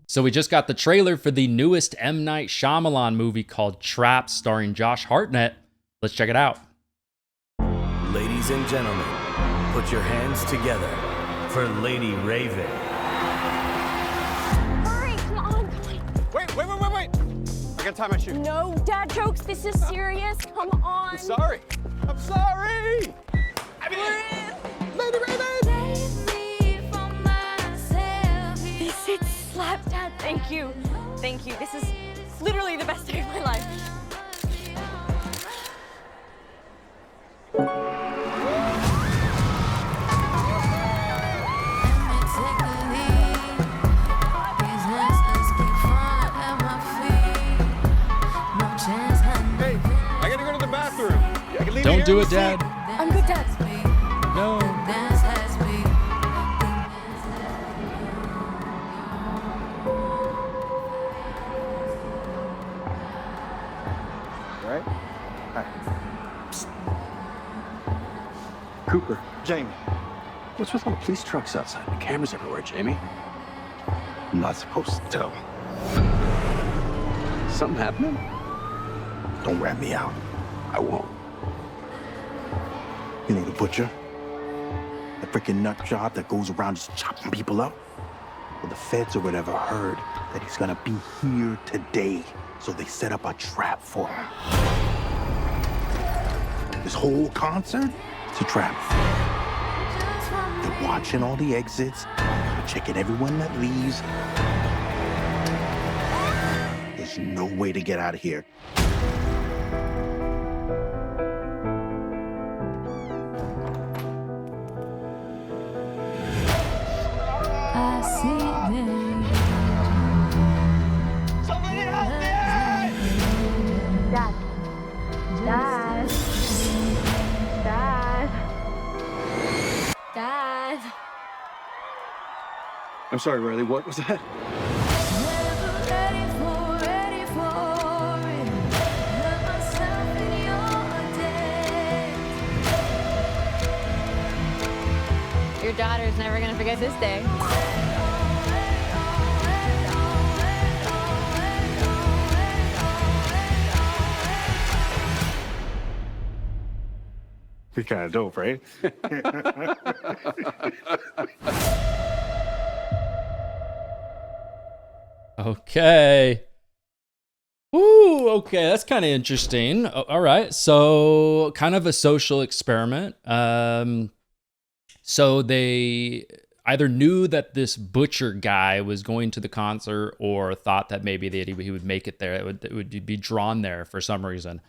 So we just got the trailer for the newest M. Night Shyamalan movie called Trapped, starring Josh Hartnett. Let's check it out. Ladies and gentlemen, put your hands together for Lady Raven. Hurry, come on. Wait. I gotta tie my shoe. No dad jokes, this is serious. Come on. I'm sorry. Lady Raven! This is slap dad. Thank you. This is literally the best day of my life. Hey, I gotta go to the bathroom. I can leave Don't you do here it, in the Dad. seat. I'm good, Dad. No. Right? Hi. Cooper. Jamie. What's with all the police trucks outside? The cameras everywhere, Jamie. I'm not supposed to tell. Something happening? Don't rat me out. I won't. You know the butcher? The freaking nut job that goes around just chopping people up? Well, the feds or whatever heard that he's gonna be here today, so they set up a trap for him. This whole concert, it's a trap. They're watching all the exits, they're checking everyone that leaves. There's no way to get out of here. Dad. I'm sorry, Riley. What was that? Your daughter's never gonna forget this day. You're kind of dope, right? Okay. Ooh, okay, that's kind of interesting. All right, so kind of a social experiment. So they either knew that this butcher guy was going to the concert, or thought that maybe he would make it there. It would be drawn there for some reason.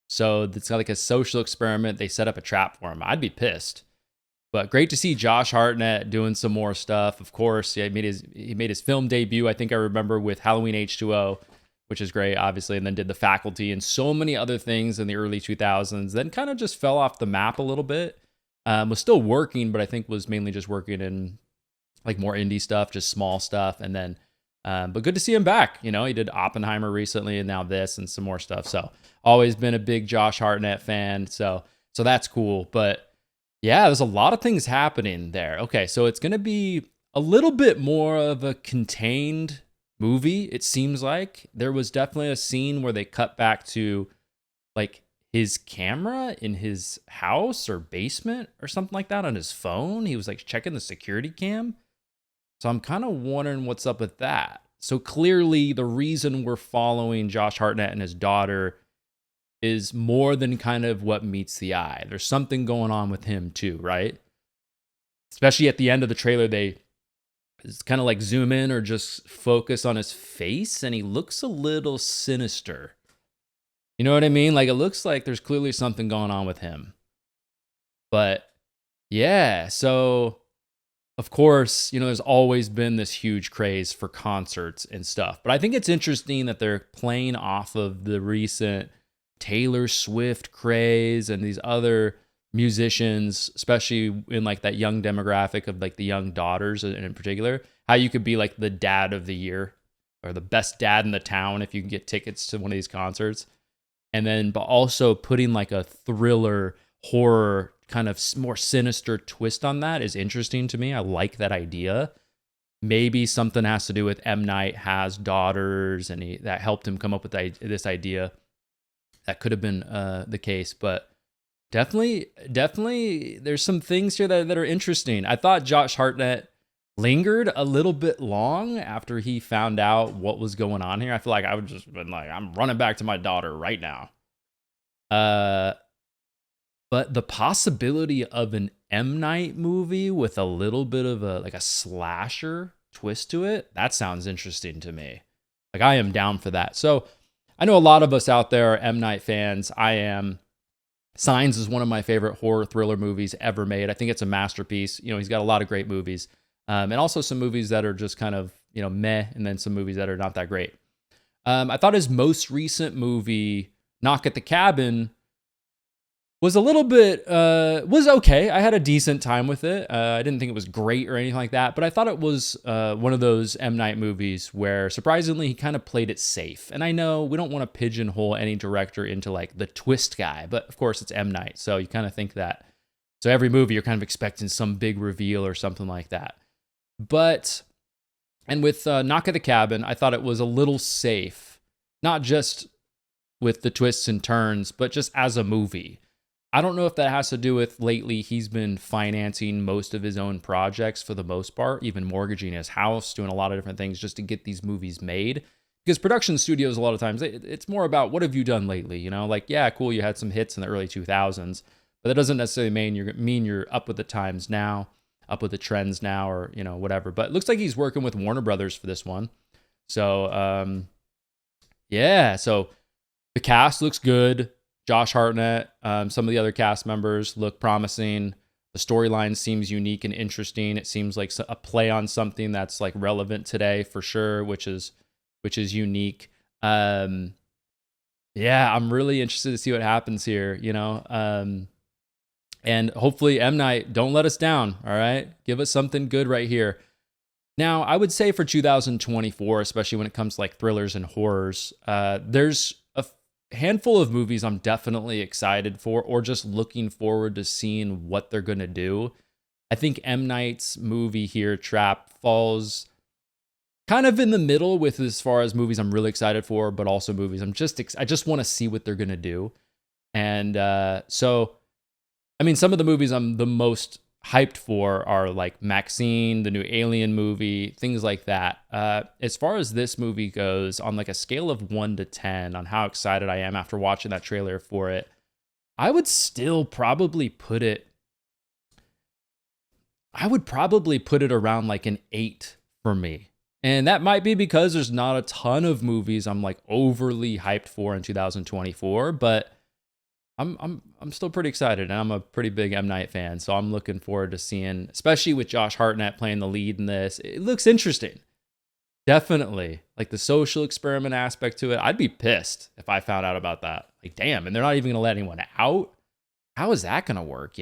So it's like a social experiment. They set up a trap for him. I'd be pissed. But great to see Josh Hartnett doing some more stuff. Of course, he made his film debut, I think I remember, with Halloween H2O, which is great, obviously, and then did The Faculty and so many other things in the early 2000s. Then kind of just fell off the map a little bit. Was still working, but I think was mainly just working in like more indie stuff, just small stuff. And then, but good to see him back. You know, he did Oppenheimer recently, and now this and some more stuff. So always been a big Josh Hartnett fan. So that's cool. But yeah, there's a lot of things happening there. Okay, so it's going to be a little bit more of a contained movie, it seems like. There was definitely a scene where they cut back to like his camera in his house or basement or something like that on his phone. He was like checking the security cam. So I'm kind of wondering what's up with that. So clearly the reason we're following Josh Hartnett and his daughter is more than kind of what meets the eye. There's something going on with him too, right? Especially at the end of the trailer, they kind of like zoom in or just focus on his face, and he looks a little sinister. You know what I mean? Like, it looks like there's clearly something going on with him. But yeah, so of course, you know, there's always been this huge craze for concerts and stuff. But I think it's interesting that they're playing off of the recent Taylor Swift craze and these other musicians, especially in like that young demographic of like the young daughters in particular, how you could be like the dad of the year or the best dad in the town if you can get tickets to one of these concerts. And then, but also putting like a thriller, horror, kind of more sinister twist on that is interesting to me. I like that idea. maybe something has to do with M. Night has daughters, and that helped him come up with this idea. That could have been the case, but definitely, there's some things here that are interesting. I thought Josh Hartnett lingered a little bit long after he found out what was going on here. I feel like I would just been like, I'm running back to my daughter right now. But the possibility of an M. Night movie with a little bit of a slasher twist to it, that sounds interesting to me. Like, I am down for that. So I know a lot of us out there are M. Night fans. I am. Signs is one of my favorite horror thriller movies ever made. I think it's a masterpiece. He's got a lot of great movies. And also some movies that are just kind of, meh, and then some movies that are not that great. I thought his most recent movie, Knock at the Cabin, was a little bit, was okay. I had a decent time with it. I didn't think it was great or anything like that, but I thought it was one of those M. Night movies where surprisingly he kind of played it safe. And I know we don't want to pigeonhole any director into like the twist guy, but of course it's M. Night, so you kind of think that. So every movie you're kind of expecting some big reveal or something like that. But, and with Knock at the Cabin, I thought it was a little safe, not just with the twists and turns, but just as a movie. I don't know if that has to do with lately he's been financing most of his own projects for the most part, even mortgaging his house, doing a lot of different things just to get these movies made. Because production studios, a lot of times, it's more about what have you done lately? Like, yeah, cool, you had some hits in the early 2000s, but that doesn't necessarily mean you're up with the times now, up with the trends now, or, whatever. But it looks like he's working with Warner Brothers for this one. So, yeah, so the cast looks good. Josh Hartnett, some of the other cast members look promising. The storyline seems unique and interesting. It seems like a play on something that's like relevant today for sure, which is unique. Yeah, I'm really interested to see what happens here, and hopefully M. Night, don't let us down. All right, give us something good right here. Now, I would say for 2024, especially when it comes to like thrillers and horrors, there's handful of movies I'm definitely excited for, or just looking forward to seeing what they're going to do. I think M. Night's movie here, Trap, falls kind of in the middle with as far as movies I'm really excited for, but also movies I just want to see what they're going to do. And so, I mean, some of the movies I'm the most hyped for are like Maxine, the new Alien movie, things like that. As far as this movie goes, on like a scale of 1 to 10 on how excited I am after watching that trailer for it, I would still probably put it around like an 8 for me. And that might be because there's not a ton of movies I'm like overly hyped for in 2024, but I'm still pretty excited, and I'm a pretty big M. Night fan, so I'm looking forward to seeing, especially with Josh Hartnett playing the lead in this. It looks interesting. Definitely. Like the social experiment aspect to it. I'd be pissed if I found out about that. Like, damn, and they're not even going to let anyone out? How is that going to work,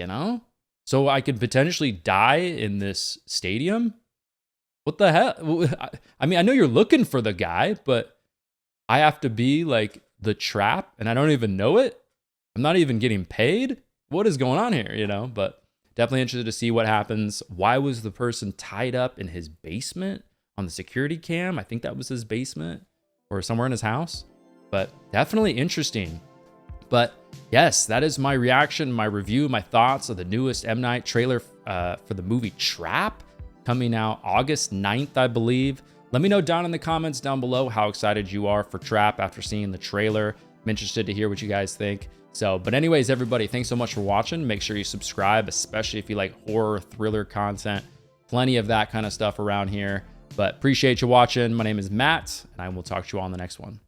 So I could potentially die in this stadium? What the hell? I mean, I know you're looking for the guy, but I have to be like the trap, and I don't even know it? I'm not even getting paid? What is going on here, But definitely interested to see what happens. Why was the person tied up in his basement on the security cam? I think that was his basement or somewhere in his house. But definitely interesting. But yes, that is my reaction, my review, my thoughts of the newest M. Night trailer for the movie Trap, coming out August 9th, I believe. Let me know down in the comments down below how excited you are for Trap after seeing the trailer. I'm interested to hear what you guys think. So, but anyways, everybody, thanks so much for watching. Make sure you subscribe, especially if you like horror, thriller content. Plenty of that kind of stuff around here. But appreciate you watching. My name is Matt, and I will talk to you all on the next one.